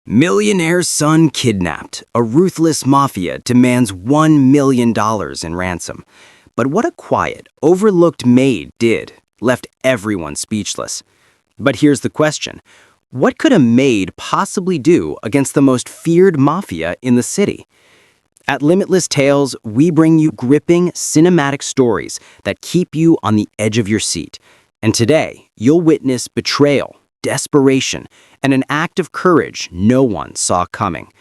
Millionaire's son kidnapped. A ruthless mafia demands $1 million in ransom. But what a quiet, overlooked Maid did left everyone speechless. But here's the question. What could a maid possibly do against the most feared mafia in the city? At Limitless Tales, we bring you gripping, cinematic stories that keep you on the edge of your seat. And today, you'll witness betrayal, desperation, and an act of courage no one saw coming.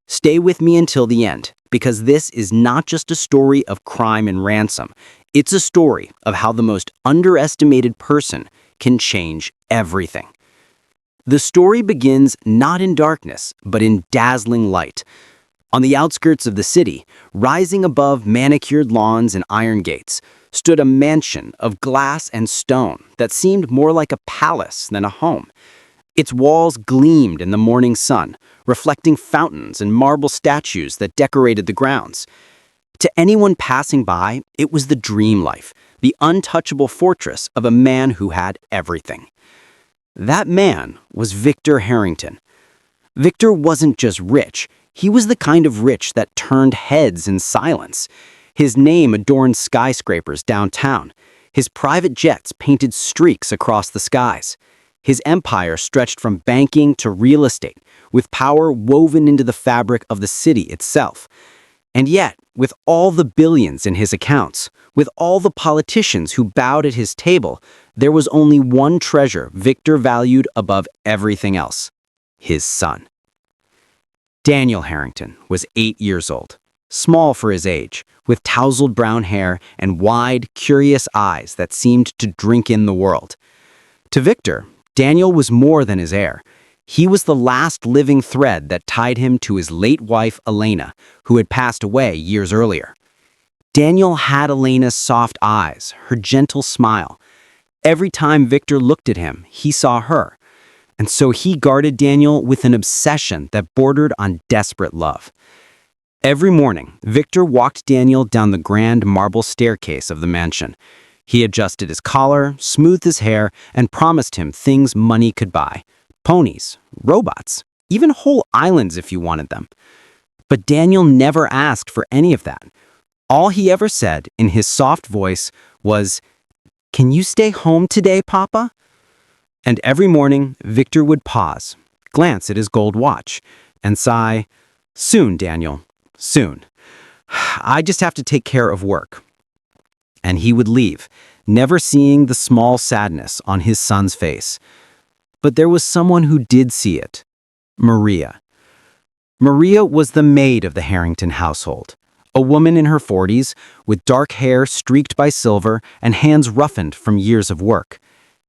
Stay with me until the end, because this is not just a story of crime and ransom. It's a story of how the most underestimated person can change everything. The story begins not in darkness, but in dazzling light. On the outskirts of the city, rising above manicured lawns and iron gates, stood a mansion of glass and stone that seemed more like a palace than a home. Its walls gleamed in the morning sun, reflecting fountains and marble statues that decorated the grounds. To anyone passing by, it was the dream life, the untouchable fortress of a man who had everything. That man was Victor Harrington. Victor wasn't just rich, he was the kind of rich that turned heads in silence. His name adorned skyscrapers downtown. His private jets painted streaks across the skies. His empire stretched from banking to real estate, with power woven into the fabric of the city itself. And yet, with all the billions in his accounts, with all the politicians who bowed at his table, there was only one treasure Victor valued above everything else: his son. Daniel Harrington was 8 years old, small for his age, with tousled brown hair and wide, curious eyes that seemed to drink in the world. To Victor, Daniel was more than his heir. He was the last living thread that tied him to his late wife, Elena, who had passed away years earlier. Daniel had Elena's soft eyes, her gentle smile. Every time Victor looked at him, he saw her. And so he guarded Daniel with an obsession that bordered on desperate love. Every morning, Victor walked Daniel down the grand marble staircase of the mansion. He adjusted his collar, smoothed his hair, and promised him things money could buy: ponies, robots, even whole islands if you wanted them. But Daniel never asked for any of that. All he ever said in his soft voice was, "Can you stay home today, Papa?" And every morning, Victor would pause, glance at his gold watch, and sigh, "Soon, Daniel, soon. I just have to take care of work." And he would leave, never seeing the small sadness on his son's face. But there was someone who did see it: Maria. Maria was the maid of the Harrington household, a woman in her 40s, with dark hair streaked by silver and hands roughened from years of work.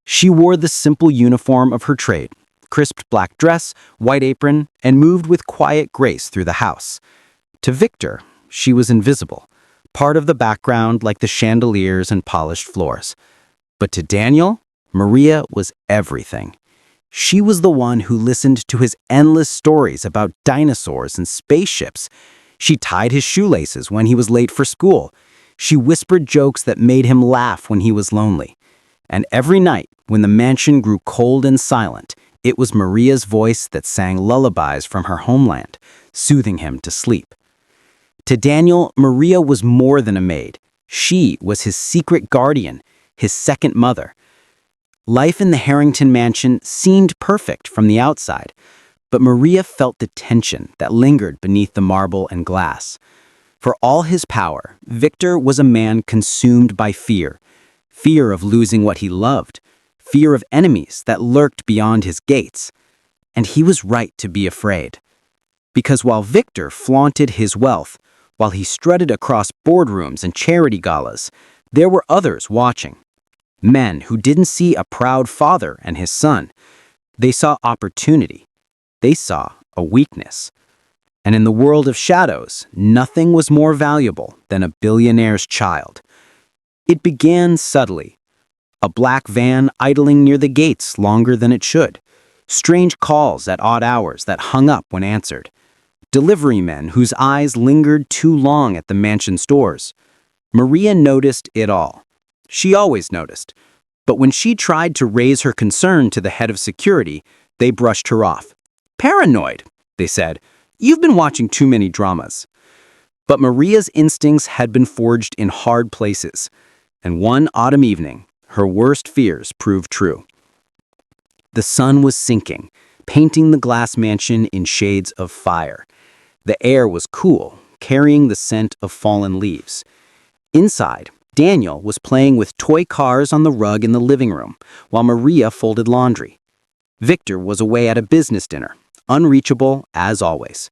She wore the simple uniform of her trade, crisped black dress, white apron, and moved with quiet grace through the house. To Victor, she was invisible, part of the background like the chandeliers and polished floors. But to Daniel, Maria was everything. She was the one who listened to his endless stories about dinosaurs and spaceships. She tied his shoelaces when he was late for school. She whispered jokes that made him laugh when he was lonely. And every night, when the mansion grew cold and silent, it was Maria's voice that sang lullabies from her homeland, soothing him to sleep. To Daniel, Maria was more than a maid. She was his secret guardian, his second mother. Life in the Harrington mansion seemed perfect from the outside, but Maria felt the tension that lingered beneath the marble and glass. For all his power, Victor was a man consumed by fear. Fear of losing what he loved, fear of enemies that lurked beyond his gates. And he was right to be afraid. Because while Victor flaunted his wealth, while he strutted across boardrooms and charity galas, there were others watching. Men who didn't see a proud father and his son. They saw opportunity. They saw a weakness. And in the world of shadows, nothing was more valuable than a billionaire's child. It began subtly. A black van idling near the gates longer than it should. Strange calls at odd hours that hung up when answered. Delivery men whose eyes lingered too long at the mansion's doors. Maria noticed it all. She always noticed. But when she tried to raise her concern to the head of security, they brushed her off. Paranoid. they said. "You've been watching too many dramas." But Maria's instincts had been forged in hard places, and one autumn evening, her worst fears proved true. The sun was sinking, painting the glass mansion in shades of fire. The air was cool, carrying the scent of fallen leaves. Inside, Daniel was playing with toy cars on the rug in the living room, while Maria folded laundry. Victor was away at a business dinner, unreachable as always.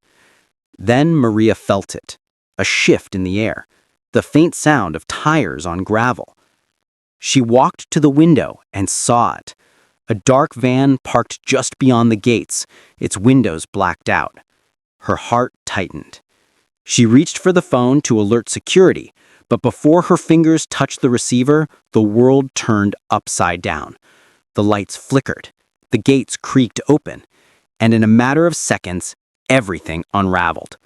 Then Maria felt it, a shift in the air, the faint sound of tires on gravel. She walked to the window and saw it. A dark van parked just beyond the gates, its windows blacked out. Her heart tightened. She reached for the phone to alert security, but before her fingers touched the receiver, the world turned upside down. The lights flickered, the gates creaked open, and in a matter of seconds, everything unraveled.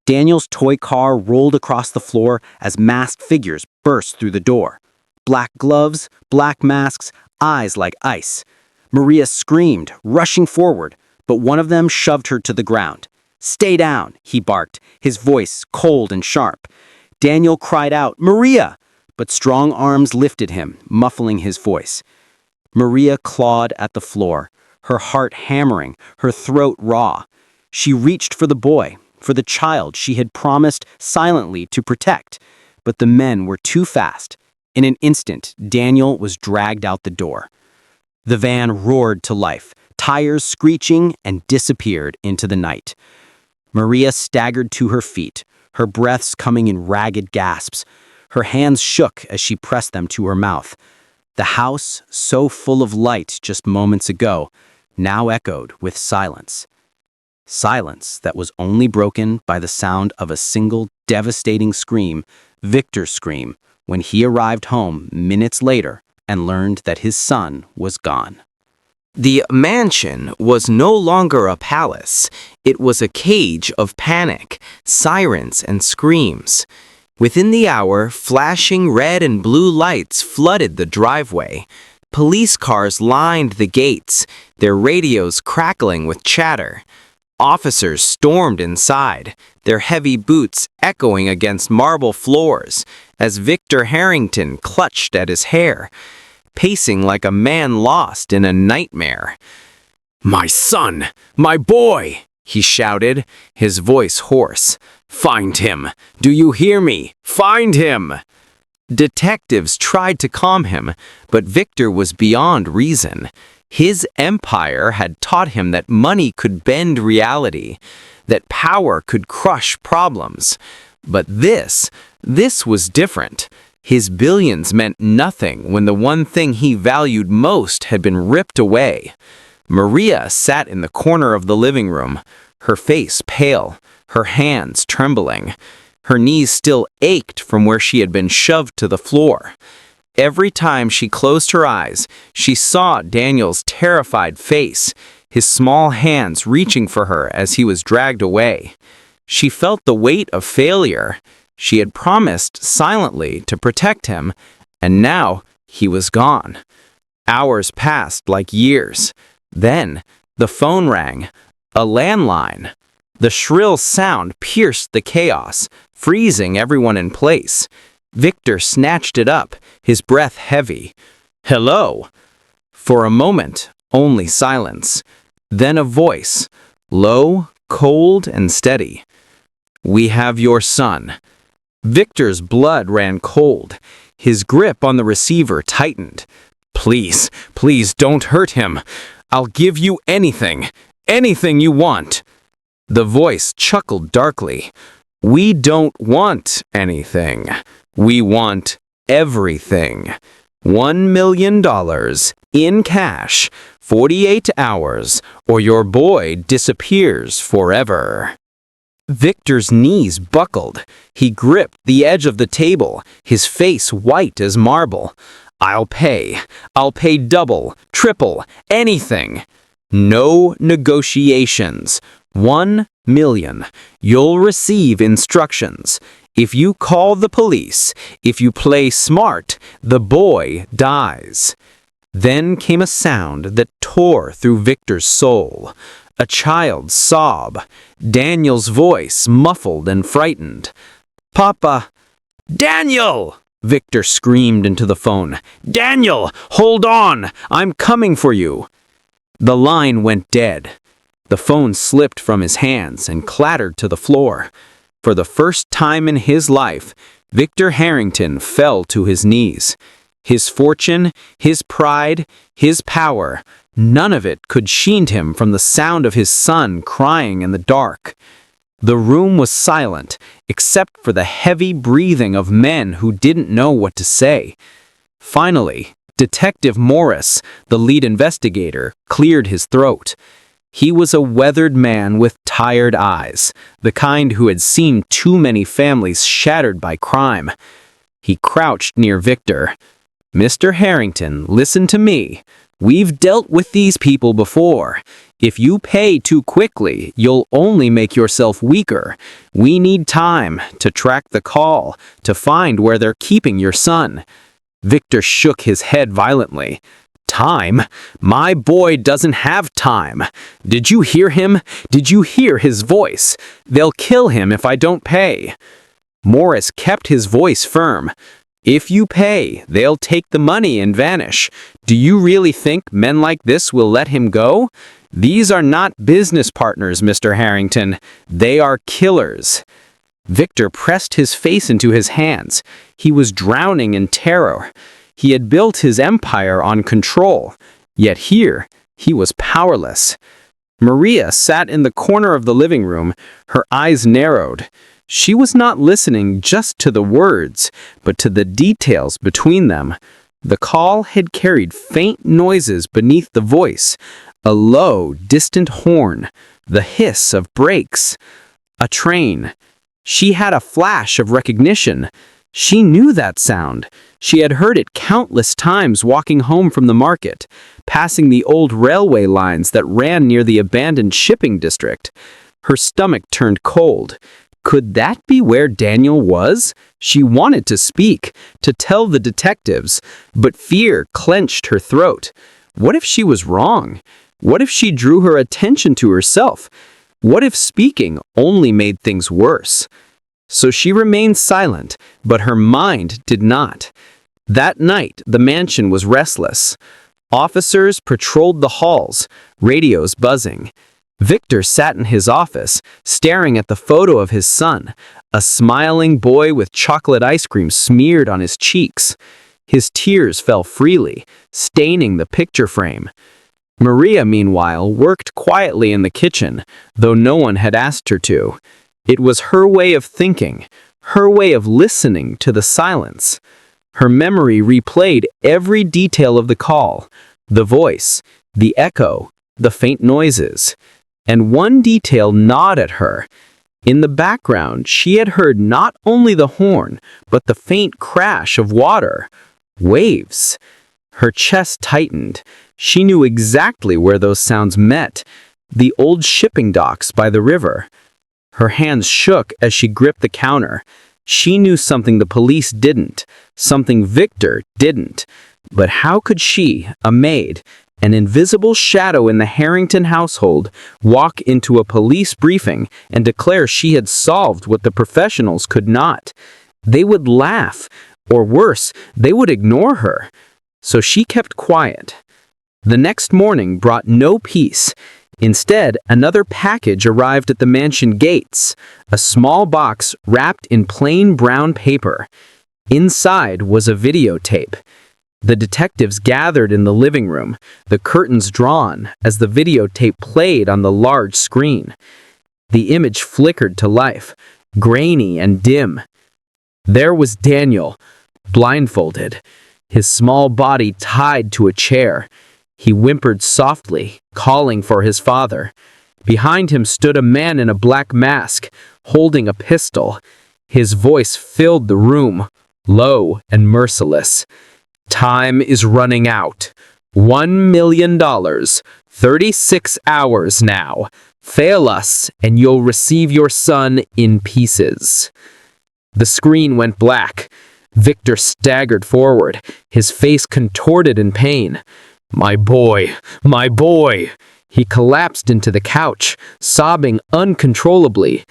Daniel's toy car rolled across the floor as masked figures burst through the door. Black gloves, black masks, eyes like ice. Maria screamed, rushing forward, but one of them shoved her to the ground. "Stay down," he barked, his voice cold and sharp. Daniel cried out, "Maria!" but strong arms lifted him, muffling his voice. Maria clawed at the floor, her heart hammering, her throat raw. She reached for the boy, for the child she had promised silently to protect, but the men were too fast. In an instant, Daniel was dragged out the door. The van roared to life, tires screeching, and disappeared into the night. Maria staggered to her feet, her breaths coming in ragged gasps. Her hands shook as she pressed them to her mouth. The house, so full of light just moments ago, now echoed with silence. Silence that was only broken by the sound of a single devastating scream, Victor's scream, when he arrived home minutes later and learned that his son was gone. The mansion was no longer a palace. It was a cage of panic, sirens, and screams. Within the hour, flashing red and blue lights flooded the driveway. Police cars lined the gates, their radios crackling with chatter. Officers stormed inside, their heavy boots echoing against marble floors, as Victor Harrington clutched at his hair, pacing like a man lost in a nightmare. "My son! My boy!" he shouted, his voice hoarse. "Find him! Do you hear me? Find him!" Detectives tried to calm him, but Victor was beyond reason. His empire had taught him that money could bend reality, that power could crush problems. But this was different. His billions meant nothing when the one thing he valued most had been ripped away. Maria sat in the corner of the living room, her face pale, her hands trembling. Her knees still ached from where she had been shoved to the floor. Every time she closed her eyes, she saw Daniel's terrified face, his small hands reaching for her as he was dragged away. She felt the weight of failure. She had promised silently to protect him, and now he was gone. Hours passed like years. Then the phone rang, a landline. The shrill sound pierced the chaos, freezing everyone in place. Victor snatched it up, his breath heavy. "Hello?" For a moment, only silence. Then a voice, low, cold, and steady. "We have your son." Victor's blood ran cold. His grip on the receiver tightened. "Please, please don't hurt him. I'll give you anything, anything you want." The voice chuckled darkly. "We don't want anything. We want everything. $1 million in cash, 48 hours, or your boy disappears forever." Victor's knees buckled. He gripped the edge of the table, his face white as marble. I'll pay double, triple, anything." No negotiations. 1 million. You'll receive instructions. If you call the police, if you play smart, the boy dies. Then came a sound that tore through Victor's soul. a child's sob, Daniel's voice muffled and frightened. "Papa!" "Daniel!" Victor screamed into the phone. "Daniel, hold on! I'm coming for you!" The line went dead. The phone slipped from his hands and clattered to the floor. For the first time in his life, Victor Harrington fell to his knees. His fortune, his pride, his power, none of it could shield him from the sound of his son crying in the dark. The room was silent, except for the heavy breathing of men who didn't know what to say. Finally, Detective Morris, the lead investigator, cleared his throat. He was a weathered man with tired eyes, the kind who had seen too many families shattered by crime. He crouched near Victor. "Mr. Harrington, listen to me. We've dealt with these people before. If you pay too quickly, you'll only make yourself weaker. We need time to track the call, to find where they're keeping your son." Victor shook his head violently. "Time? My boy doesn't have time. Did you hear him? Did you hear his voice? They'll kill him if I don't pay." Morris kept his voice firm. "If you pay, they'll take the money and vanish. Do you really think men like this will let him go? These are not business partners, Mr. Harrington. They are killers." Victor pressed his face into his hands. He was drowning in terror. He had built his empire on control, yet here he was powerless. Maria sat in the corner of the living room, her eyes narrowed. She was not listening just to the words, but to the details between them. The call had carried faint noises beneath the voice, a low, distant horn, the hiss of brakes. A train. She had a flash of recognition. She knew that sound. She had heard it countless times walking home from the market, passing the old railway lines that ran near the abandoned shipping district. Her stomach turned cold. Could that be where Daniel was? She wanted to speak, to tell the detectives, but fear clenched her throat. What if she was wrong? What if she drew her attention to herself? What if speaking only made things worse? So she remained silent, but her mind did not. That night, the mansion was restless. Officers patrolled the halls, radios buzzing. Victor sat in his office, staring at the photo of his son, a smiling boy with chocolate ice cream smeared on his cheeks. His tears fell freely, staining the picture frame. Maria, meanwhile, worked quietly in the kitchen, though no one had asked her to. It was her way of thinking, her way of listening to the silence. Her memory replayed every detail of the call, the voice, the echo, the faint noises. And one detail gnawed at her. In the background, she had heard not only the horn, but the faint crash of water. Waves. Her chest tightened. She knew exactly where those sounds met, the old shipping docks by the river. Her hands shook as she gripped the counter. She knew something the police didn't, something Victor didn't. But how could she, a maid, an invisible shadow in the Harrington household, walk into a police briefing and declare she had solved what the professionals could not? They would laugh, or worse, they would ignore her. So she kept quiet. The next morning brought no peace. Instead, another package arrived at the mansion gates, a small box wrapped in plain brown paper. Inside was a videotape. The detectives gathered in the living room, the curtains drawn as the videotape played on the large screen. The image flickered to life, grainy and dim. There was Daniel, blindfolded, his small body tied to a chair. He whimpered softly, calling for his father. Behind him stood a man in a black mask, holding a pistol. His voice filled the room, low and merciless. "Time is running out. $1 million. 36 hours now. Fail us, and you'll receive your son in pieces." The screen went black. Victor staggered forward, his face contorted in pain. My boy, He collapsed into the couch, sobbing uncontrollably.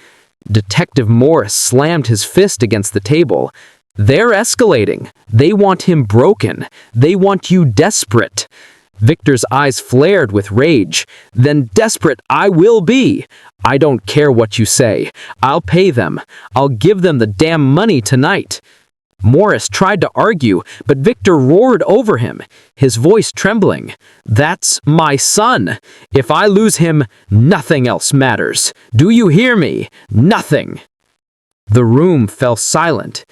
Detective Morris slammed his fist against the table. "They're escalating. They want him broken. They want you desperate." Victor's eyes flared with rage. "Then desperate I will be. I don't care what you say. I'll pay them. I'll give them the damn money tonight." Morris tried to argue, but Victor roared over him, his voice trembling. "That's my son. If I lose him, nothing else matters. Do you hear me? Nothing." The room fell silent,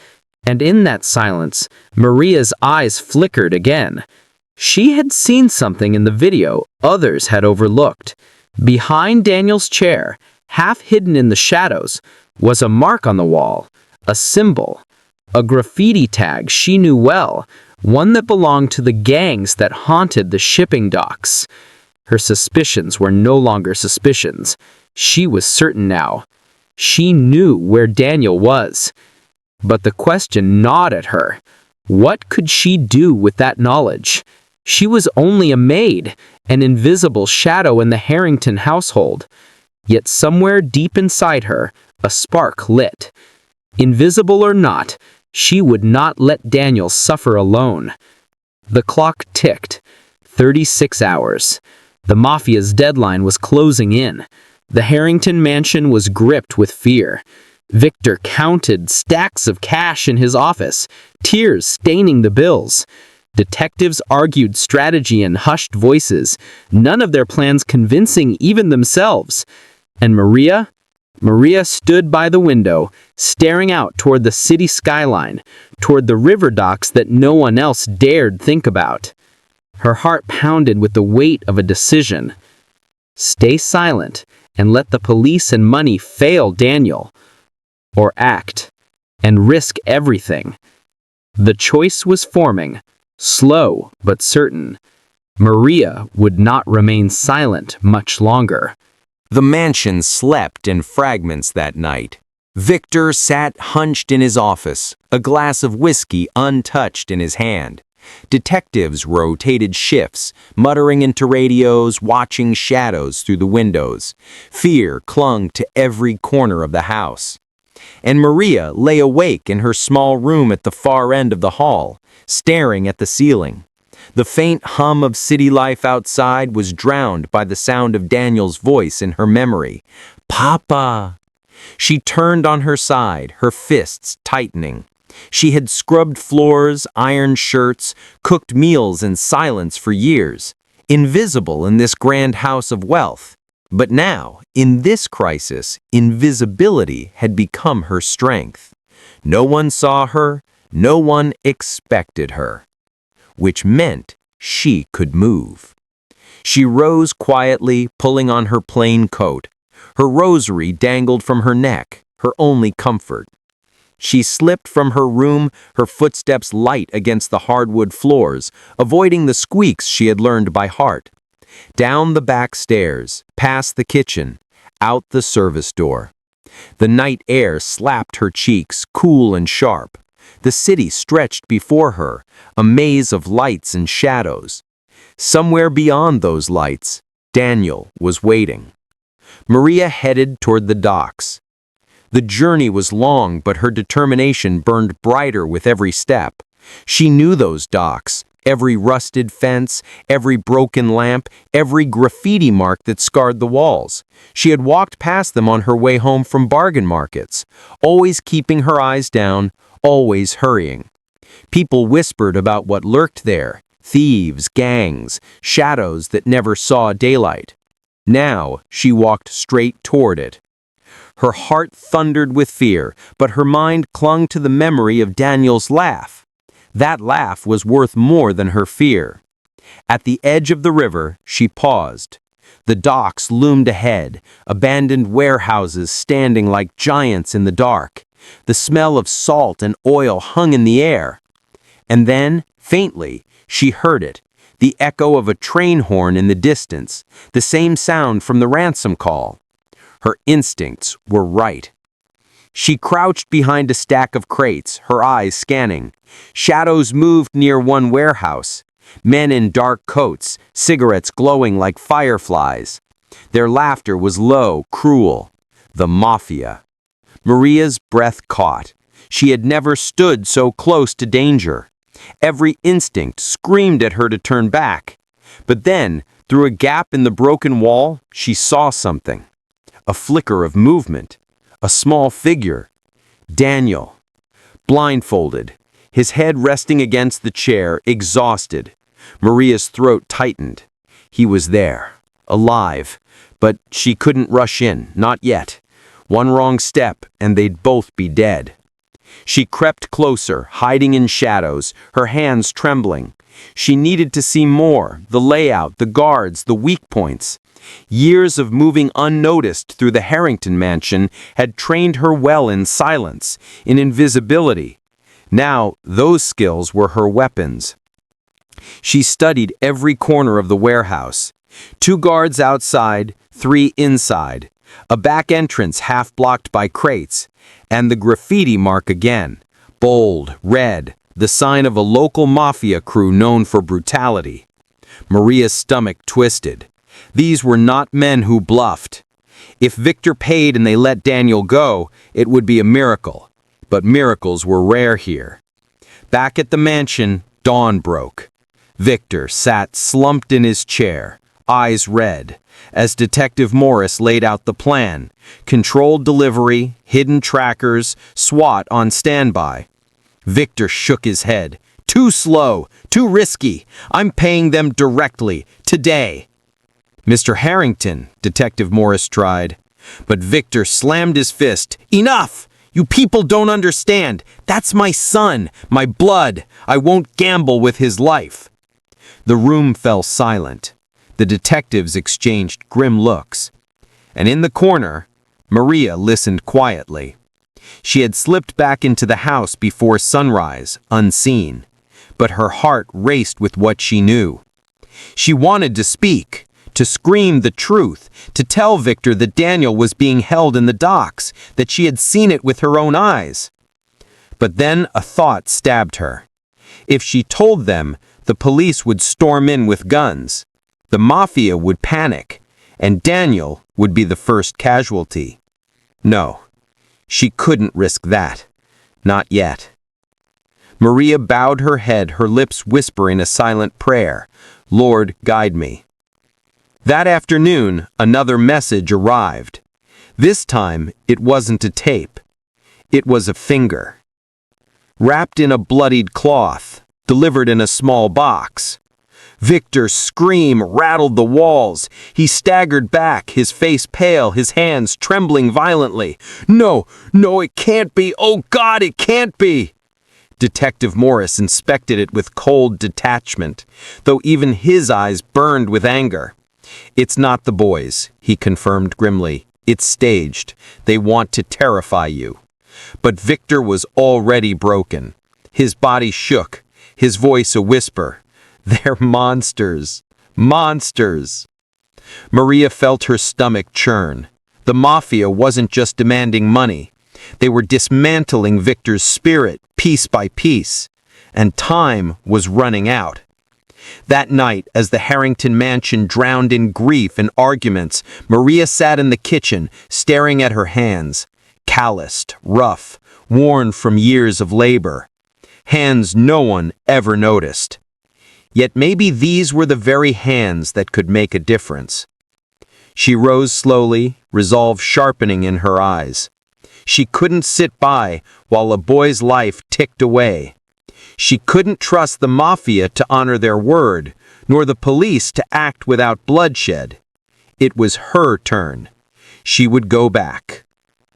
and in that silence, Maria's eyes flickered again. She had seen something in the video others had overlooked. Behind Daniel's chair, half hidden in the shadows, was a mark on the wall, a symbol. A graffiti tag she knew well, one that belonged to the gangs that haunted the shipping docks. Her suspicions were no longer suspicions. She was certain now. She knew where Daniel was. But the question gnawed at her. What could she do with that knowledge? She was only a maid, an invisible shadow in the Harrington household. Yet somewhere deep inside her, a spark lit. Invisible or not, she would not let Daniel suffer alone. The clock ticked. 36 hours. The Mafia's deadline was closing in. The Harrington mansion was gripped with fear. Victor counted stacks of cash in his office, tears staining the bills. Detectives argued strategy in hushed voices, none of their plans convincing even themselves. And Maria stood by the window, staring out toward the city skyline, toward the river docks that no one else dared think about. Her heart pounded with the weight of a decision. Stay silent and let the police and money fail Daniel, or act and risk everything. The choice was forming, slow but certain. Maria would not remain silent much longer. The mansion slept in fragments that night. Victor sat hunched in his office, a glass of whiskey untouched in his hand. Detectives rotated shifts, muttering into radios, watching shadows through the windows. Fear clung to every corner of the house. And Maria lay awake in her small room at the far end of the hall, staring at the ceiling. The faint hum of city life outside was drowned by the sound of Daniel's voice in her memory. "Papa!" She turned on her side, her fists tightening. She had scrubbed floors, ironed shirts, cooked meals in silence for years, invisible in this grand house of wealth. But now, in this crisis, invisibility had become her strength. No one saw her, no one expected her, which meant she could move. She rose quietly, pulling on her plain coat. Her rosary dangled from her neck, her only comfort. She slipped from her room, her footsteps light against the hardwood floors, avoiding the squeaks she had learned by heart. Down the back stairs, past the kitchen, out the service door. The night air slapped her cheeks, cool and sharp. The city stretched before her, a maze of lights and shadows. Somewhere beyond those lights, Daniel was waiting. Maria headed toward the docks. The journey was long, but her determination burned brighter with every step. She knew those docks, every rusted fence, every broken lamp, every graffiti mark that scarred the walls. She had walked past them on her way home from bargain markets, always keeping her eyes down, always hurrying. People whispered about what lurked there, thieves, gangs, shadows that never saw daylight. Now she walked straight toward it. Her heart thundered with fear, but her mind clung to the memory of Daniel's laugh. That laugh was worth more than her fear. At the edge of the river, she paused. The docks loomed ahead, abandoned warehouses standing like giants in the dark. The smell of salt and oil hung in the air. And then, faintly, she heard it, the echo of a train horn in the distance, the same sound from the ransom call. Her instincts were right. She crouched behind a stack of crates, her eyes scanning. Shadows moved near one warehouse, Men in dark coats, cigarettes glowing like fireflies. Their laughter was low, cruel. The Mafia. Maria's breath caught. She had never stood so close to danger. Every instinct screamed at her to turn back. But then, through a gap in the broken wall, she saw something. A flicker of movement. A small figure. Daniel. Blindfolded, his head resting against the chair, exhausted. Maria's throat tightened. He was there, alive, but she couldn't rush in, not yet. One wrong step, and they'd both be dead. She crept closer, hiding in shadows, her hands trembling. She needed to see more, the layout, the guards, the weak points. Years of moving unnoticed through the Harrington mansion had trained her well in silence, in invisibility. Now, those skills were her weapons. She studied every corner of the warehouse. 2 guards outside, 3 inside. A back entrance half blocked by crates. And the graffiti mark again. Bold, red, the sign of a local mafia crew known for brutality. Maria's stomach twisted. These were not men who bluffed. If Victor paid and they let Daniel go, it would be a miracle. But miracles were rare here. Back at the mansion, dawn broke. Victor sat slumped in his chair, eyes red, as Detective Morris laid out the plan. Controlled delivery, hidden trackers, SWAT on standby. Victor shook his head. Too slow, too risky. I'm paying them directly, today. Mr. Harrington, Detective Morris tried. But Victor slammed his fist. Enough! You people don't understand. That's my son, my blood. I won't gamble with his life. The room fell silent. The detectives exchanged grim looks. And in the corner, Maria listened quietly. She had slipped back into the house before sunrise, unseen. But her heart raced with what she knew. She wanted to speak, to scream the truth, to tell Victor that Daniel was being held in the docks, that she had seen it with her own eyes. But then a thought stabbed her. If she told them, the police would storm in with guns. The Mafia would panic, and Daniel would be the first casualty. No, she couldn't risk that. Not yet. Maria bowed her head, her lips whispering a silent prayer. Lord, guide me. That afternoon, another message arrived. This time, it wasn't a tape. It was a finger. Wrapped in a bloodied cloth, delivered in a small box. Victor's scream rattled the walls. He staggered back, his face pale, his hands trembling violently. No, it can't be. Oh God, it can't be. Detective Morris inspected it with cold detachment, though even his eyes burned with anger. It's not the boys, he confirmed grimly. It's staged. They want to terrify you. But Victor was already broken. His body shook, his voice a whisper. They're monsters. Monsters. Maria felt her stomach churn. The Mafia wasn't just demanding money. They were dismantling Victor's spirit, piece by piece. And time was running out. That night, as the Harrington mansion drowned in grief and arguments, Maria sat in the kitchen, staring at her hands. Calloused, rough, worn from years of labor. Hands no one ever noticed. Yet maybe these were the very hands that could make a difference. She rose slowly, resolve sharpening in her eyes. She couldn't sit by while a boy's life ticked away. She couldn't trust the Mafia to honor their word, nor the police to act without bloodshed. It was her turn. She would go back.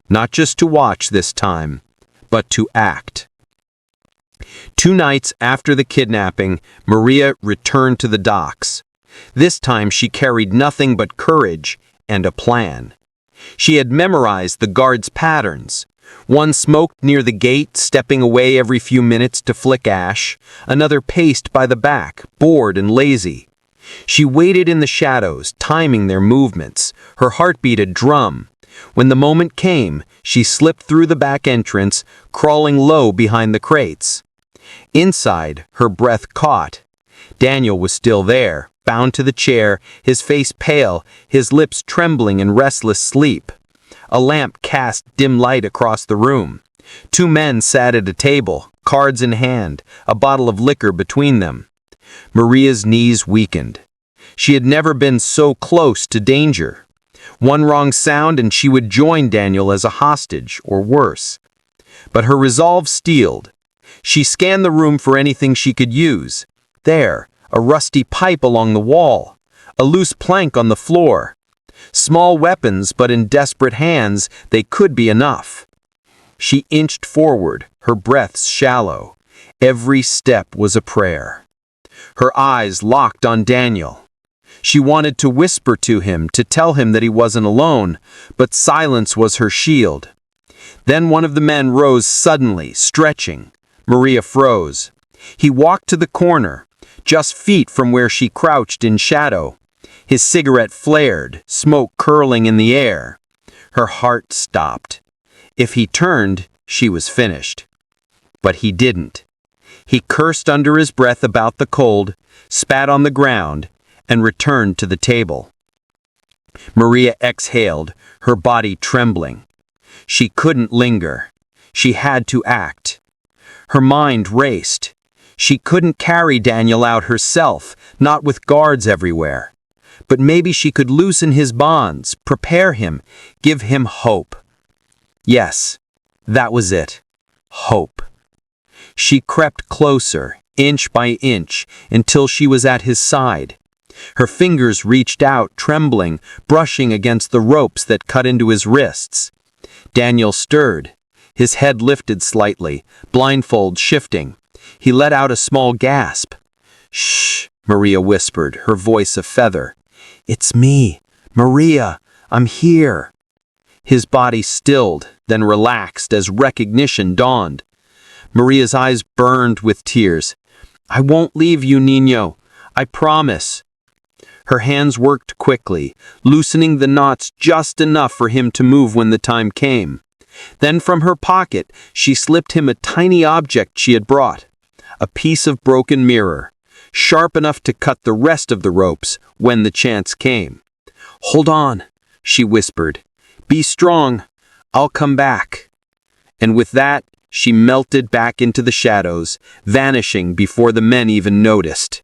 Not just to watch this time, but to act. 2 nights after the kidnapping, Maria returned to the docks. This time she carried nothing but courage and a plan. She had memorized the guards' patterns. One smoked near the gate, stepping away every few minutes to flick ash. Another paced by the back, bored and lazy. She waited in the shadows, timing their movements, her heartbeat a drum. When the moment came, she slipped through the back entrance, crawling low behind the crates. Inside, her breath caught. Daniel was still there, bound to the chair, his face pale, his lips trembling in restless sleep. A lamp cast dim light across the room. Two men sat at a table, cards in hand, a bottle of liquor between them. Maria's knees weakened. She had never been so close to danger. One wrong sound and she would join Daniel as a hostage, or worse. But her resolve steeled. She scanned the room for anything she could use. There, a rusty pipe along the wall, a loose plank on the floor. Small weapons, but in desperate hands, they could be enough. She inched forward, her breaths shallow. Every step was a prayer. Her eyes locked on Daniel. She wanted to whisper to him, to tell him that he wasn't alone, but silence was her shield. Then one of the men rose suddenly, stretching. Maria froze. He walked to the corner, just feet from where she crouched in shadow. His cigarette flared, smoke curling in the air. Her heart stopped. If he turned, she was finished. But he didn't. He cursed under his breath about the cold, spat on the ground, and returned to the table. Maria exhaled, her body trembling. She couldn't linger. She had to act. Her mind raced. She couldn't carry Daniel out herself, not with guards everywhere. But maybe she could loosen his bonds, prepare him, give him hope. Yes, that was it. Hope. She crept closer, inch by inch, until she was at his side. Her fingers reached out, trembling, brushing against the ropes that cut into his wrists. Daniel stirred. His head lifted slightly, blindfold shifting. He let out a small gasp. "Shh," Maria whispered, her voice a feather. "It's me, Maria. I'm here." His body stilled, then relaxed as recognition dawned. Maria's eyes burned with tears. "I won't leave you, Niño. I promise." Her hands worked quickly, loosening the knots just enough for him to move when the time came. Then from her pocket, she slipped him a tiny object she had brought. A piece of broken mirror, sharp enough to cut the rest of the ropes when the chance came. "Hold on," she whispered. "Be strong. I'll come back." And with that, she melted back into the shadows, vanishing before the men even noticed.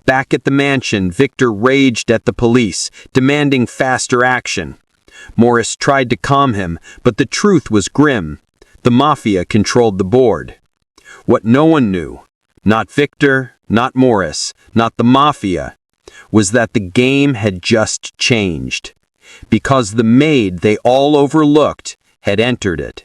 Back at the mansion, Victor raged at the police, demanding faster action. Morris tried to calm him, but the truth was grim. The Mafia controlled the board. What no one knew, not Victor, not Morris, not the Mafia, was that the game had just changed. Because the Maid they all overlooked had entered it.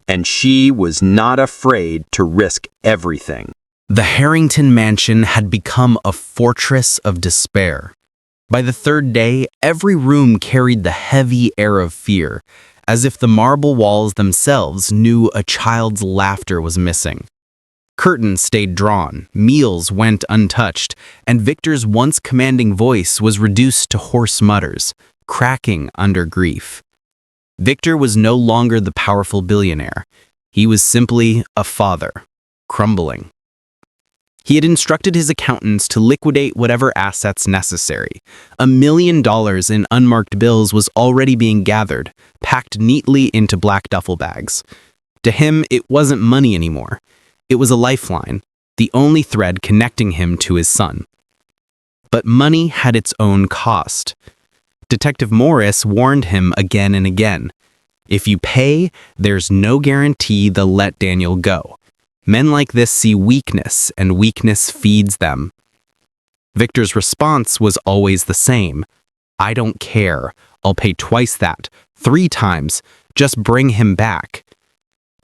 And she was not afraid to risk everything. The Harrington mansion had become a fortress of despair. By the third day, every room carried the heavy air of fear, as if the marble walls themselves knew a child's laughter was missing. Curtains stayed drawn, meals went untouched, and Victor's once commanding voice was reduced to hoarse mutters, cracking under grief. Victor was no longer the powerful billionaire. He was simply a father, crumbling. He had instructed his accountants to liquidate whatever assets necessary. $1 million in unmarked bills was already being gathered, packed neatly into black duffel bags. To him, it wasn't money anymore. It was a lifeline, the only thread connecting him to his son. But money had its own cost. Detective Morris warned him again and again. If you pay, there's no guarantee they'll let Daniel go. Men like this see weakness, and weakness feeds them. Victor's response was always the same. "I don't care. I'll pay twice that, 3 times. Just bring him back."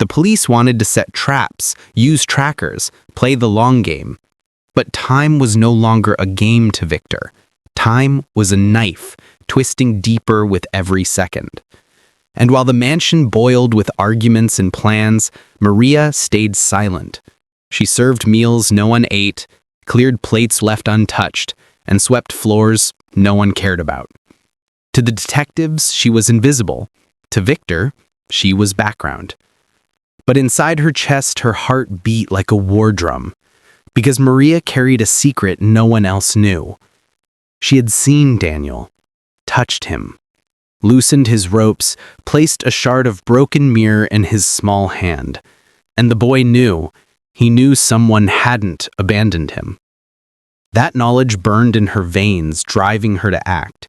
The police wanted to set traps, use trackers, play the long game. But time was no longer a game to Victor. Time was a knife, twisting deeper with every second. And while the mansion boiled with arguments and plans, Maria stayed silent. She served meals no one ate, cleared plates left untouched, and swept floors no one cared about. To the detectives, she was invisible. To Victor, she was background. But inside her chest, her heart beat like a war drum. because Maria carried a secret no one else knew. She had seen Daniel, touched him, loosened his ropes, placed a shard of broken mirror in his small hand, and the boy knew. He knew someone hadn't abandoned him. That knowledge burned in her veins, driving her to act.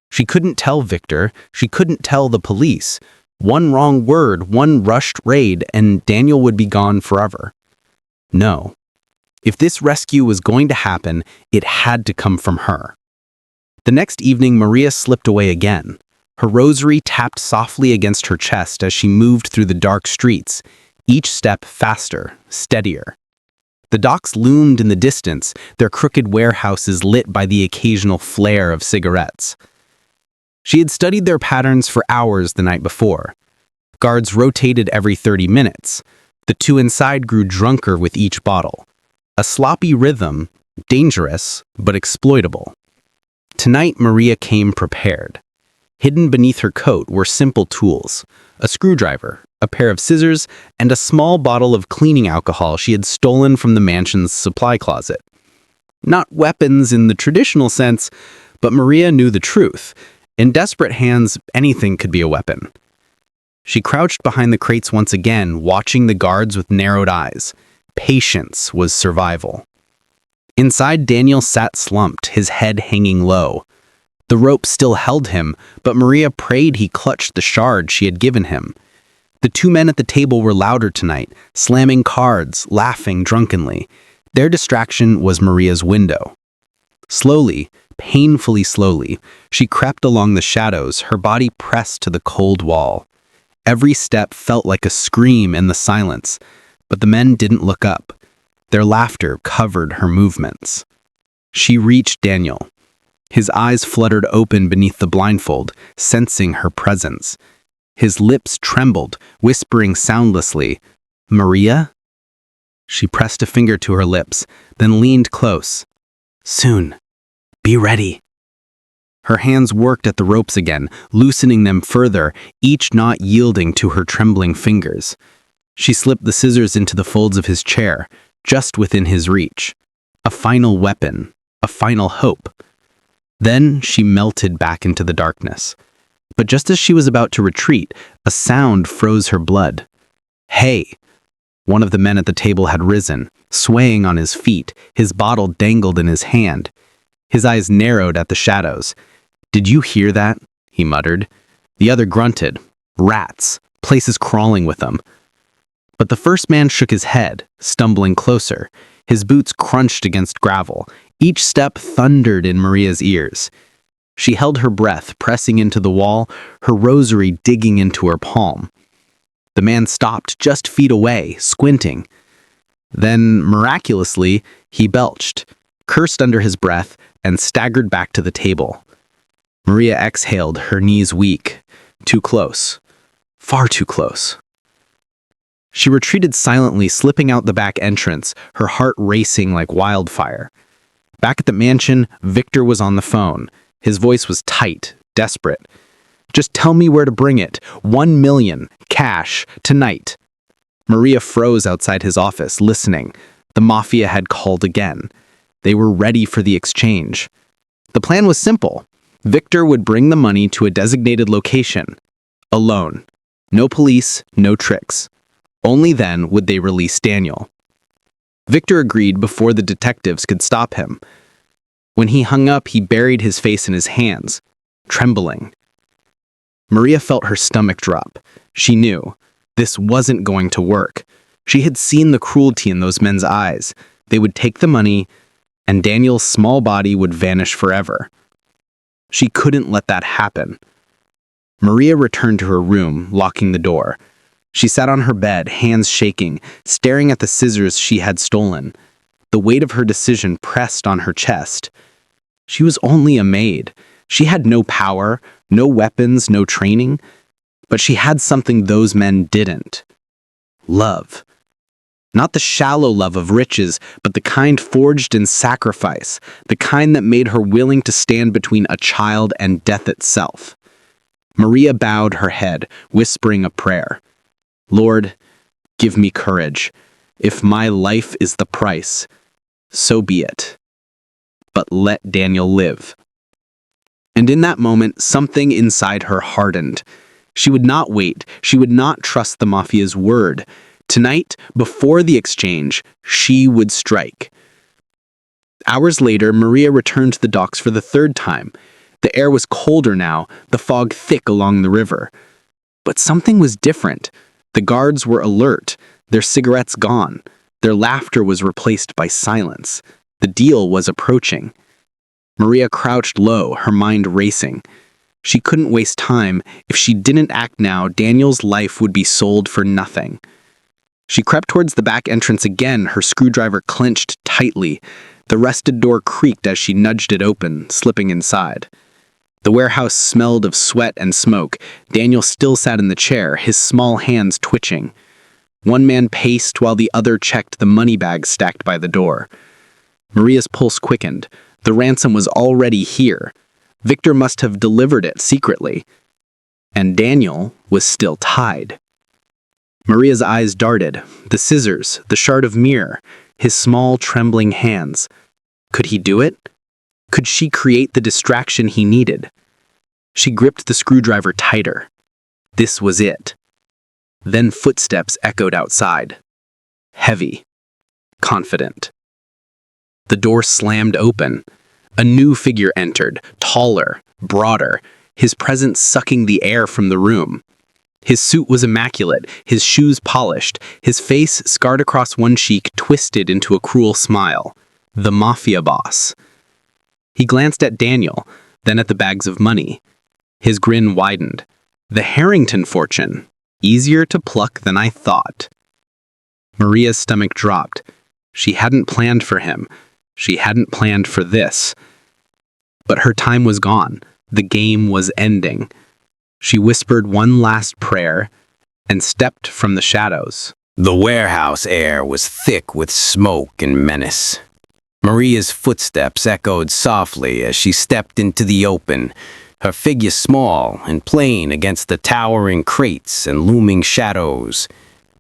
She couldn't tell Victor, she couldn't tell the police. One wrong word, one rushed raid, and Daniel would be gone forever. No. If this rescue was going to happen, it had to come from her. The next evening, Maria slipped away again. Her rosary tapped softly against her chest as she moved through the dark streets, each step faster, steadier. The docks loomed in the distance, their crooked warehouses lit by the occasional flare of cigarettes. She had studied their patterns for hours the night before. Guards rotated every 30 minutes. The two inside grew drunker with each bottle. A sloppy rhythm, dangerous, but exploitable. Tonight, Maria came prepared. Hidden beneath her coat were simple tools, a screwdriver, a pair of scissors, and a small bottle of cleaning alcohol she had stolen from the mansion's supply closet. Not weapons in the traditional sense, but Maria knew the truth. In desperate hands, anything could be a weapon. She crouched behind the crates once again, watching the guards with narrowed eyes. Patience was survival. Inside, Daniel sat slumped, his head hanging low. The rope still held him, but Maria prayed he clutched the shard she had given him. The two men at the table were louder tonight, slamming cards, laughing drunkenly. Their distraction was Maria's window. Slowly, painfully slowly, she crept along the shadows, her body pressed to the cold wall. Every step felt like a scream in the silence, but the men didn't look up. Their laughter covered her movements. She reached Daniel. His eyes fluttered open beneath the blindfold, sensing her presence. His lips trembled, whispering soundlessly, "Maria?" She pressed a finger to her lips, then leaned close. "Soon. Be ready." Her hands worked at the ropes again, loosening them further, each knot yielding to her trembling fingers. She slipped the scissors into the folds of his chair, just within his reach. A final weapon, a final hope. Then she melted back into the darkness. But just as she was about to retreat, a sound froze her blood. "Hey!" One of the men at the table had risen, swaying on his feet, his bottle dangled in his hand. His eyes narrowed at the shadows. "Did you hear that?" he muttered. The other grunted. "Rats, places crawling with them." But the first man shook his head, stumbling closer. His boots crunched against gravel. Each step thundered in Maria's ears. She held her breath, pressing into the wall, her rosary digging into her palm. The man stopped just feet away, squinting. Then, miraculously, he belched, cursed under his breath, and staggered back to the table. Maria exhaled, her knees weak. Too close. Far too close. She retreated silently, slipping out the back entrance, her heart racing like wildfire. Back at the mansion, Victor was on the phone. His voice was tight, desperate. "Just tell me where to bring it. 1 million, cash, tonight." Maria froze outside his office, listening. The Mafia had called again. They were ready for the exchange. The plan was simple. Victor would bring the money to a designated location. Alone. No police, no tricks. Only then would they release Daniel. Victor agreed before the detectives could stop him. When he hung up, he buried his face in his hands, trembling. Maria felt her stomach drop. She knew. This wasn't going to work. She had seen the cruelty in those men's eyes. They would take the money, and Daniel's small body would vanish forever. She couldn't let that happen. Maria returned to her room, locking the door. She sat on her bed, hands shaking, staring at the scissors she had stolen. The weight of her decision pressed on her chest. She was only a maid. She had no power, no weapons, no training. But she had something those men didn't. Love. Not the shallow love of riches, but the kind forged in sacrifice, the kind that made her willing to stand between a child and death itself. Maria bowed her head, whispering a prayer. "Lord, give me courage. If my life is the price, So be it. But let Daniel live. And in that moment, something inside her hardened. She would not wait. She would not trust the Mafia's word. Tonight, before the exchange, she would strike. Hours later, Maria returned to the docks for the third time. The air was colder now, the fog thick along the river. But something was different. The guards were alert, their cigarettes gone. Their laughter was replaced by silence. The deal was approaching. Maria crouched low, her mind racing. She couldn't waste time. If she didn't act now, Daniel's life would be sold for nothing. She crept towards the back entrance again, her screwdriver clenched tightly. The rusted door creaked as she nudged it open, slipping inside. The warehouse smelled of sweat and smoke. Daniel still sat in the chair, his small hands twitching. One man paced while the other checked the money bags stacked by the door. Maria's pulse quickened. The ransom was already here. Victor must have delivered it secretly. And Daniel was still tied. Maria's eyes darted. The scissors, the shard of mirror, his small, trembling hands. Could he do it? Could she create the distraction he needed? She gripped the screwdriver tighter. This was it. Then footsteps echoed outside. Heavy. Confident. The door slammed open. A new figure entered, taller, broader, his presence sucking the air from the room. His suit was immaculate, his shoes polished, his face, scarred across one cheek, twisted into a cruel smile. The Mafia boss. He glanced at Daniel, then at the bags of money. His grin widened. The Harrington fortune. Easier to pluck than I thought. Maria's stomach dropped. She hadn't planned for him. She hadn't planned for this. But her time was gone. The game was ending. She whispered one last prayer and stepped from the shadows. The warehouse air was thick with smoke and menace. Maria's footsteps echoed softly as she stepped into the open, her figure small and plain against the towering crates and looming shadows.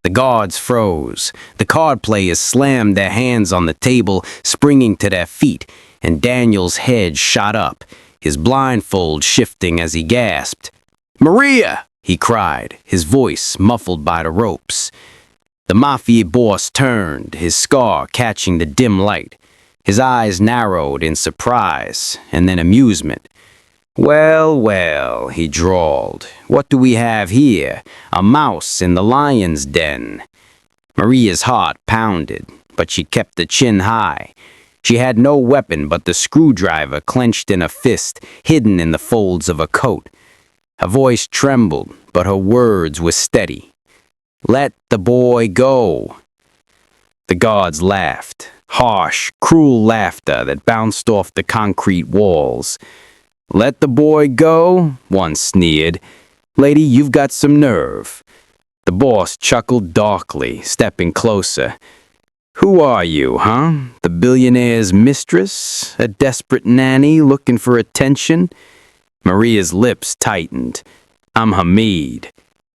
The guards froze. The card players slammed their hands on the table, springing to their feet, and Daniel's head shot up, his blindfold shifting as he gasped. "Maria!" he cried, his voice muffled by the ropes. The Mafia boss turned, his scar catching the dim light. His eyes narrowed in surprise and then amusement. "Well, well," he drawled, "what do we have here? A mouse in the lion's den." Maria's heart pounded, but she kept the chin high. She had no weapon but the screwdriver clenched in a fist, hidden in the folds of a coat. Her voice trembled, but her words were steady. "Let the boy go." The guards laughed, harsh, cruel laughter that bounced off the concrete walls. "Let the boy go?" one sneered. "Lady, you've got some nerve." The boss chuckled darkly, stepping closer. "Who are you, huh? The billionaire's mistress? A desperate nanny looking for attention?" Maria's lips tightened. "I'm her maid."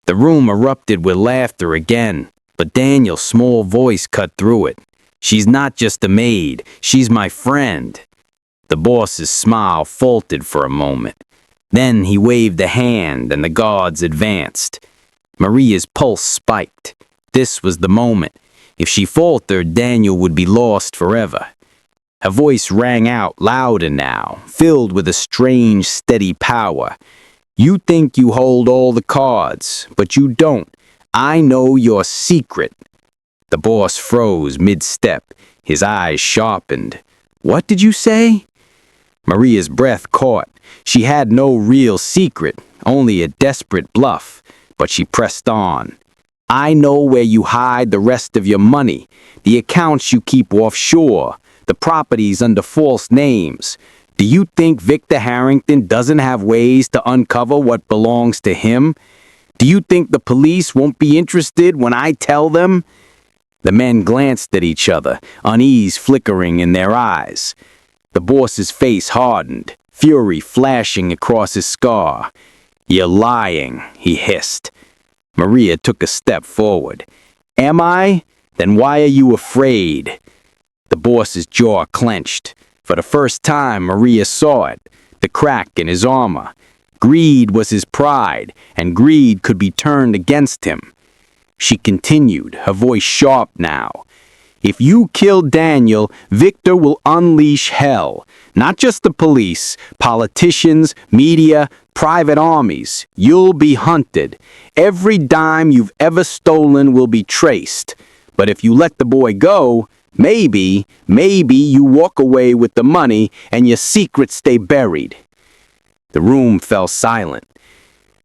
The room erupted with laughter again, but Daniel's small voice cut through it. "She's not just a maid, she's my friend." The boss's smile faltered for a moment. Then he waved a hand and the guards advanced. Maria's pulse spiked. This was the moment. If she faltered, Daniel would be lost forever. Her voice rang out louder now, filled with a strange, steady power. "You think you hold all the cards, but you don't. I know your secret." The boss froze mid-step, his eyes sharpened. "What did you say?" Maria's breath caught. She had no real secret, only a desperate bluff, but she pressed on. "I know where you hide the rest of your money, the accounts you keep offshore, the properties under false names. Do you think Victor Harrington doesn't have ways to uncover what belongs to him? Do you think the police won't be interested when I tell them?" The men glanced at each other, unease flickering in their eyes. The boss's face hardened, fury flashing across his scar. "You're lying," he hissed. Maria took a step forward. "Am I? Then why are you afraid?" The boss's jaw clenched. For the first time, Maria saw it, the crack in his armor. Greed was his pride, and greed could be turned against him. She continued, her voice sharp now. If you kill Daniel, Victor will unleash hell. Not just the police, politicians, media, private armies. You'll be hunted. Every dime you've ever stolen will be traced. But if you let the boy go, maybe you walk away with the money and your secrets stay buried. The room fell silent.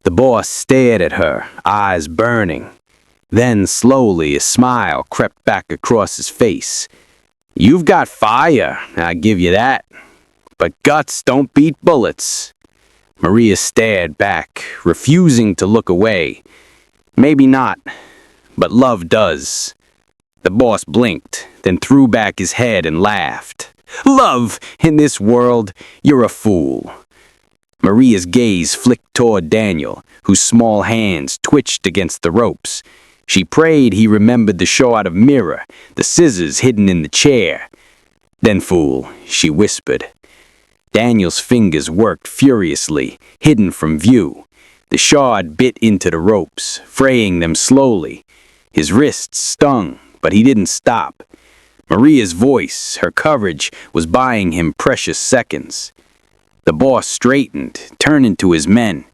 The boss stared at her, eyes burning. Then, slowly, a smile crept back across his face. You've got fire, I give you that. But guts don't beat bullets. Maria stared back, refusing to look away. Maybe not, but love does. The boss blinked, then threw back his head and laughed. Love, in this world, you're a fool. Maria's gaze flicked toward Daniel, whose small hands twitched against the ropes. She prayed he remembered the show out of Mirror, the scissors hidden in the chair. Then, fool, she whispered. Daniel's fingers worked furiously, hidden from view. The shard bit into the ropes, fraying them slowly. His wrists stung, but he didn't stop. Maria's voice, her courage, was buying him precious seconds. The boss straightened, turning to his men.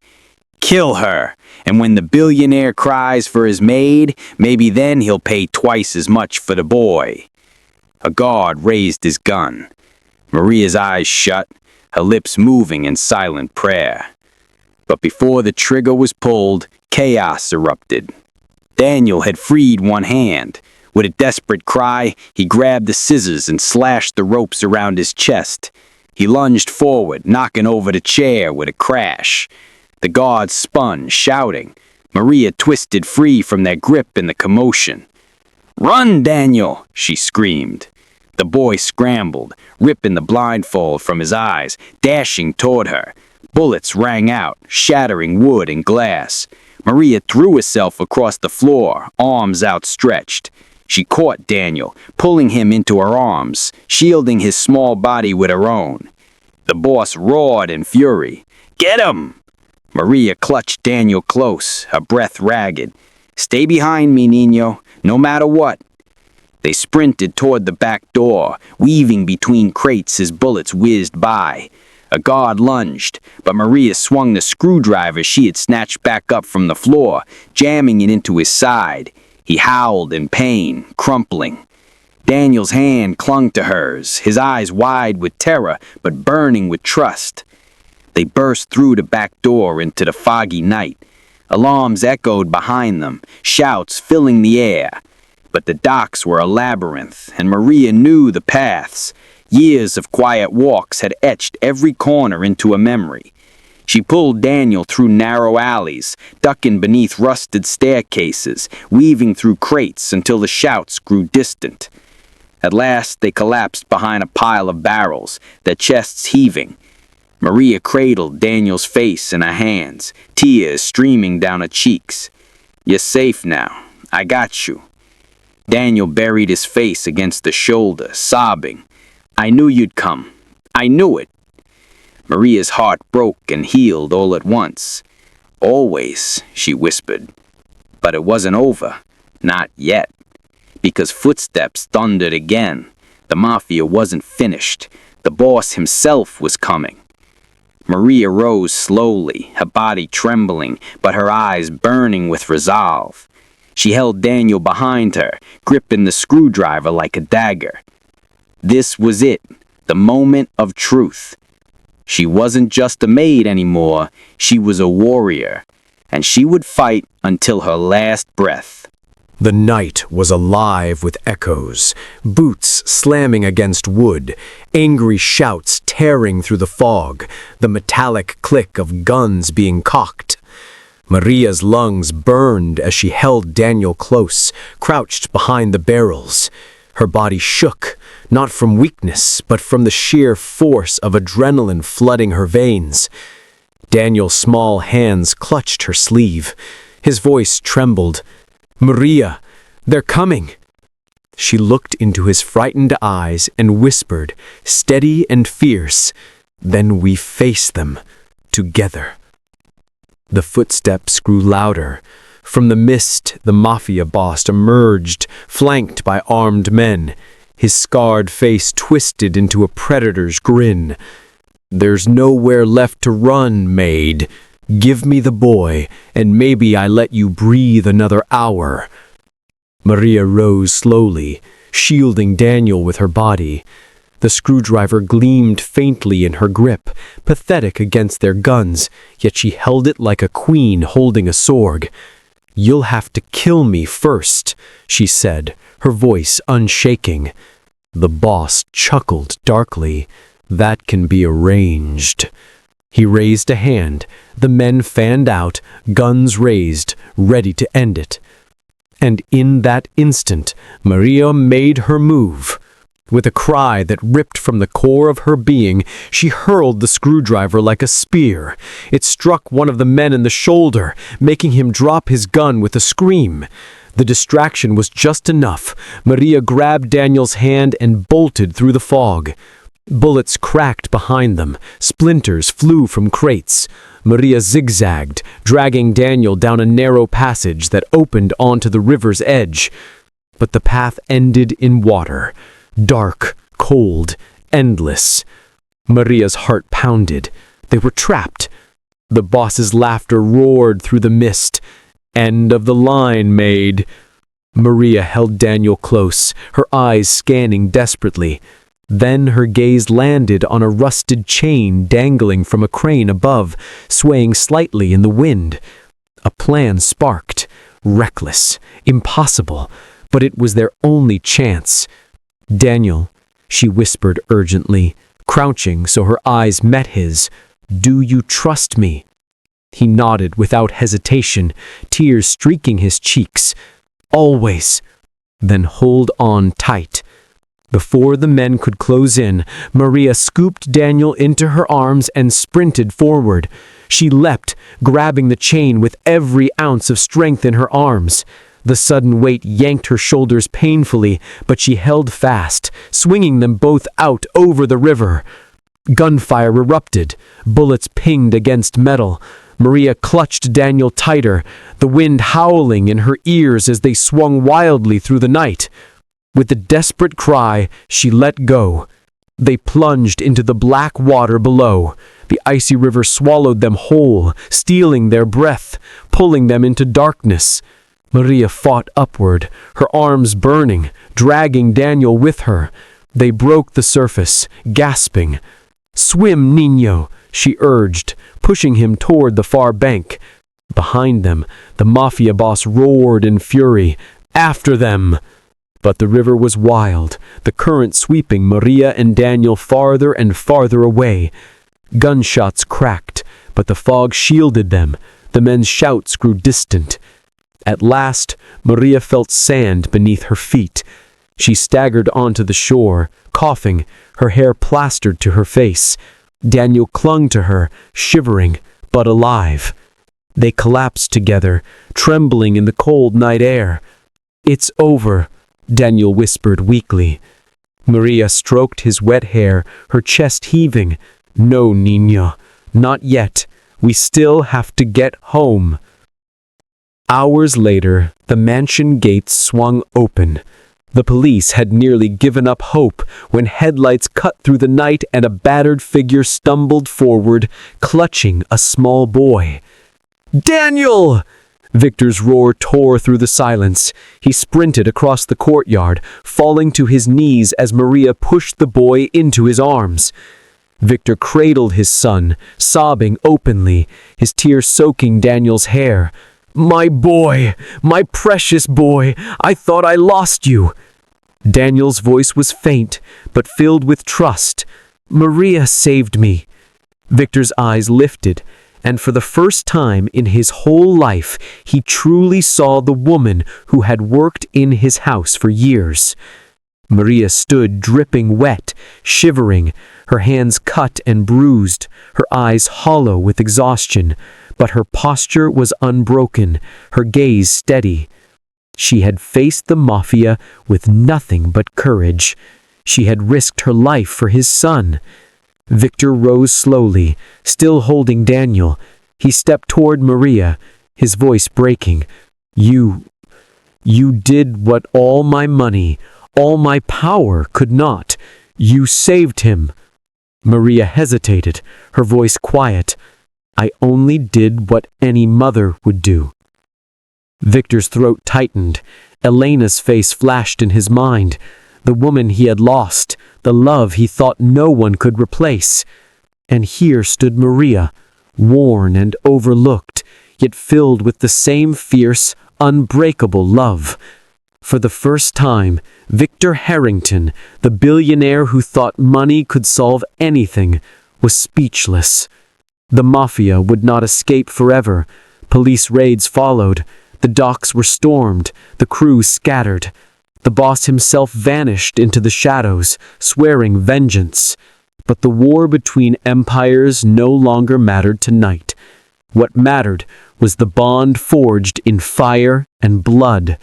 Kill her, and when the billionaire cries for his maid, maybe then he'll pay twice as much for the boy. A guard raised his gun. Maria's eyes shut, her lips moving in silent prayer. But before the trigger was pulled, chaos erupted. Daniel had freed one hand. With a desperate cry, he grabbed the scissors and slashed the ropes around his chest. He lunged forward, knocking over the chair with a crash. The guards spun, shouting. Maria twisted free from their grip in the commotion. "Run, Daniel!" she screamed. The boy scrambled, ripping the blindfold from his eyes, dashing toward her. Bullets rang out, shattering wood and glass. Maria threw herself across the floor, arms outstretched. She caught Daniel, pulling him into her arms, shielding his small body with her own. The boss roared in fury. "Get him!" Maria clutched Daniel close, her breath ragged. "Stay behind me, Nino, no matter what." They sprinted toward the back door, weaving between crates as bullets whizzed by. A guard lunged, but Maria swung the screwdriver she had snatched back up from the floor, jamming it into his side. He howled in pain, crumpling. Daniel's hand clung to hers, his eyes wide with terror, but burning with trust. They burst through the back door into the foggy night. Alarms echoed behind them, shouts filling the air. But the docks were a labyrinth, and Maria knew the paths. Years of quiet walks had etched every corner into a memory. She pulled Daniel through narrow alleys, ducking beneath rusted staircases, weaving through crates until the shouts grew distant. At last they collapsed behind a pile of barrels, their chests heaving. Maria cradled Daniel's face in her hands, tears streaming down her cheeks. "You're safe now. I got you." Daniel buried his face against the shoulder, sobbing. "I knew you'd come. I knew it." Maria's heart broke and healed all at once. "Always," she whispered. But it wasn't over. Not yet. Because footsteps thundered again. The mafia wasn't finished. The boss himself was coming. Maria rose slowly, her body trembling, but her eyes burning with resolve. She held Daniel behind her, gripping the screwdriver like a dagger. This was it, the moment of truth. She wasn't just a maid anymore, she was a warrior, and she would fight until her last breath. The night was alive with echoes, boots slamming against wood, angry shouts tearing through the fog, the metallic click of guns being cocked. Maria's lungs burned as she held Daniel close, crouched behind the barrels. Her body shook, not from weakness, but from the sheer force of adrenaline flooding her veins. Daniel's small hands clutched her sleeve. His voice trembled. "Maria, they're coming." She looked into his frightened eyes and whispered, steady and fierce, "Then we face them, together." The footsteps grew louder. From the mist, the mafia boss emerged, flanked by armed men. His scarred face twisted into a predator's grin. "There's nowhere left to run, Maid. Give me the boy, and maybe I let you breathe another hour." Maria rose slowly, shielding Daniel with her body. The screwdriver gleamed faintly in her grip, pathetic against their guns, yet she held it like a queen holding a sword. "You'll have to kill me first," she said, her voice unshaking. The boss chuckled darkly. "That can be arranged." He raised a hand. The men fanned out, guns raised, ready to end it. And in that instant, Maria made her move. With a cry that ripped from the core of her being, she hurled the screwdriver like a spear. It struck one of the men in the shoulder, making him drop his gun with a scream. The distraction was just enough. Maria grabbed Daniel's hand and bolted through the fog. Bullets cracked behind them. Splinters flew from crates. Maria zigzagged, dragging Daniel down a narrow passage that opened onto the river's edge. But the path ended in water. Dark, cold, endless. Maria's heart pounded. They were trapped. The boss's laughter roared through the mist. "End of the line, Maid." Maria held Daniel close, her eyes scanning desperately. Then her gaze landed on a rusted chain dangling from a crane above, swaying slightly in the wind. A plan sparked. Reckless, impossible, but it was their only chance. "Daniel," she whispered urgently, crouching so her eyes met his, "do you trust me?" He nodded without hesitation, tears streaking his cheeks. "Always." "Then hold on tight." Before the men could close in, Maria scooped Daniel into her arms and sprinted forward. She leapt, grabbing the chain with every ounce of strength in her arms. The sudden weight yanked her shoulders painfully, but she held fast, swinging them both out over the river. Gunfire erupted. Bullets pinged against metal. Maria clutched Daniel tighter, the wind howling in her ears as they swung wildly through the night. With a desperate cry, she let go. They plunged into the black water below. The icy river swallowed them whole, stealing their breath, pulling them into darkness. Maria fought upward, her arms burning, dragging Daniel with her. They broke the surface, gasping. "Swim, Niño," she urged, pushing him toward the far bank. Behind them, the mafia boss roared in fury. "After them!" But the river was wild, the current sweeping Maria and Daniel farther and farther away. Gunshots cracked, but the fog shielded them. The men's shouts grew distant. At last, Maria felt sand beneath her feet. She staggered onto the shore, coughing, her hair plastered to her face. Daniel clung to her, shivering, but alive. They collapsed together, trembling in the cold night air. "It's over," Daniel whispered weakly. Maria stroked his wet hair, her chest heaving. "No, Niña, not yet. We still have to get home." Hours later, the mansion gates swung open. The police had nearly given up hope when headlights cut through the night and a battered figure stumbled forward, clutching a small boy. "Daniel!" Victor's roar tore through the silence. He sprinted across the courtyard, falling to his knees as Maria pushed the boy into his arms. Victor cradled his son, sobbing openly, his tears soaking Daniel's hair. "My boy, my precious boy, I thought I lost you." Daniel's voice was faint, but filled with trust. "Maria saved me." Victor's eyes lifted, and for the first time in his whole life, he truly saw the woman who had worked in his house for years. Maria stood dripping wet, shivering, her hands cut and bruised, her eyes hollow with exhaustion, but her posture was unbroken, her gaze steady. She had faced the mafia with nothing but courage. She had risked her life for his son. Victor rose slowly, still holding Daniel. He stepped toward Maria, his voice breaking. You did what all my money, all my power could not. You saved him." Maria hesitated, her voice quiet. "I only did what any mother would do." Victor's throat tightened. Elena's face flashed in his mind. The woman he had lost, the love he thought no one could replace. And here stood Maria, worn and overlooked, yet filled with the same fierce, unbreakable love. For the first time, Victor Harrington, the billionaire who thought money could solve anything, was speechless. The mafia would not escape forever. Police raids followed. The docks were stormed, the crew scattered. The boss himself vanished into the shadows, swearing vengeance. But the war between empires no longer mattered tonight. What mattered was the bond forged in fire and blood.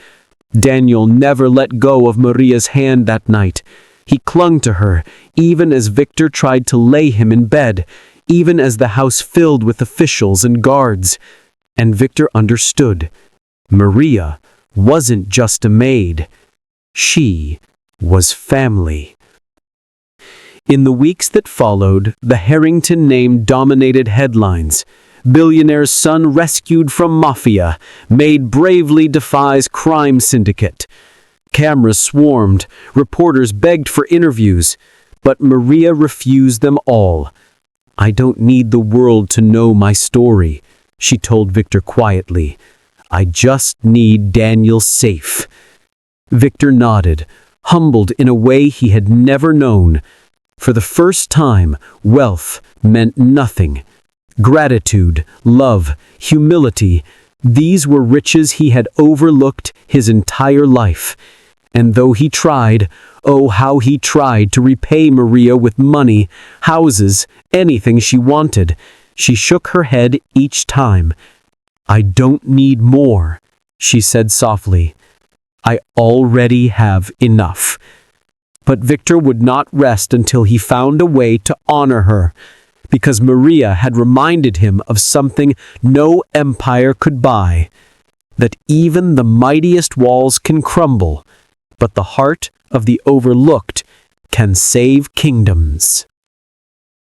Daniel never let go of Maria's hand that night. He clung to her, even as Victor tried to lay him in bed, even as the house filled with officials and guards. And Victor understood. Maria wasn't just a maid. She was family. In the weeks that followed, the Harrington name dominated headlines. Billionaire's son rescued from mafia. Maid bravely defies crime syndicate. Cameras swarmed. Reporters begged for interviews. But Maria refused them all. "I don't need the world to know my story," she told Victor quietly. "I just need Daniel safe." Victor nodded, humbled in a way he had never known. For the first time, wealth meant nothing. Gratitude, love, humility, these were riches he had overlooked his entire life. And though he tried, oh how he tried to repay Maria with money, houses, anything she wanted, she shook her head each time. "I don't need more," she said softly. "I already have enough." But Victor would not rest until he found a way to honor her, because Maria had reminded him of something no empire could buy, that even the mightiest walls can crumble, but the heart of the overlooked can save kingdoms.